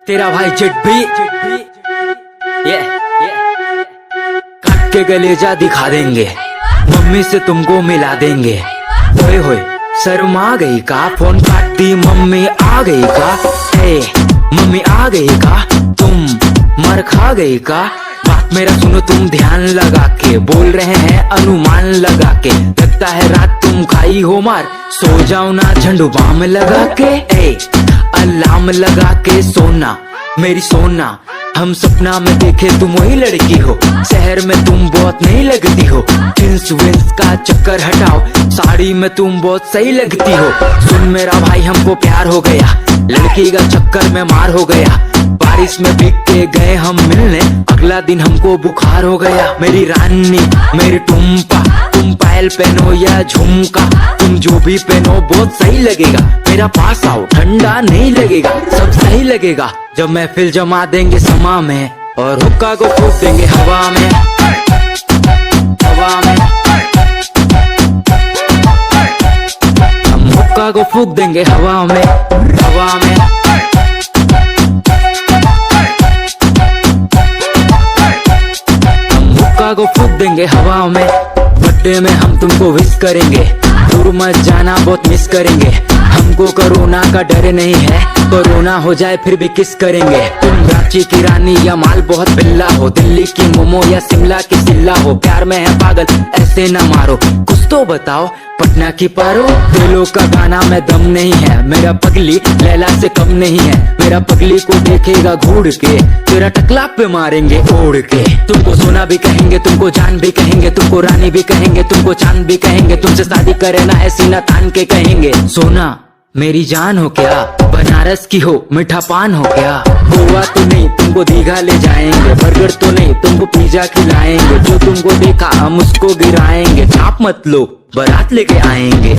तेरा भाई चिट भी ये काट के कलेजा दिखा देंगे, मम्मी से तुमको मिला देंगे। ओए होए शर्मा गई का, फोन काट दी मम्मी आ गई का। ए मम्मी आ गई का, तुम मर खा गई का। बात मेरा सुनो तुम ध्यान लगा के, बोल रहे हैं अनुमान लगा के। लगता है रात तुम खाई हो मार, सो जाओ ना झंडू बाम लगा के। ए अलार्म लगा के सोना मेरी सोना, हम सपना में देखे तुम वही लड़की हो। शहर में तुम बहुत नहीं लगती हो, जींस विंस का चक्कर हटाओ, साड़ी में तुम बहुत सही लगती हो। सुन मेरा भाई हमको प्यार हो गया, लड़की का चक्कर में मार हो गया। बारिश में भीग के गए हम मिलने, अगला दिन हमको बुखार हो गया। मेरी रानी मेरी टुम्पा, तुम पायल पहनो या झुमका, तुम जो भी पहनो बहुत सही लगेगा। मेरा पास आओ ठंडा नहीं लगेगा, सब सही लगेगा जब महफिल जमा देंगे समा में, और हुक्का को फूंक देंगे हवा में, हवा में। हम हुक्का को फूंक देंगे हवा में, हवा में। हम हुक्का को फूंक देंगे हवा में। बर्थडे में हम तुमको विश करेंगे, दूर मत जाना बहुत मिस करेंगे। हमको कोरोना का डर नहीं है, कोरोना हो जाए फिर भी किस करेंगे। तुम रांची की रानी या माल बहुत बिल्ला हो, दिल्ली की मोमो या शिमला की सिल्ला हो। प्यार में है पागल ऐसे न मारो, कुछ तो बताओ पटना की पारो। दिलों का गाना में दम नहीं है, मेरा पगली लैला से कम नहीं है। मेरा पगली को देखेगा घूर के, तेरा टकला पे मारेंगे ओढ़ के। तुमको सोना भी कहेंगे, तुमको जान भी कहेंगे, तुमको रानी भी कहेंगे, तुमको चांद भी कहेंगे। तुमसे शादी करे ना है सीना तान के कहेंगे। सोना मेरी जान हो क्या, बनारस की हो मीठा पान हो क्या। गोवा तो नहीं तुमको दीघा ले जाएंगे, बर्गर तो नहीं तुमको पिज्जा खिलाएंगे। जो तुमको देखा हम उसको गिराएंगे, चाप मत लो बारात लेके आएंगे।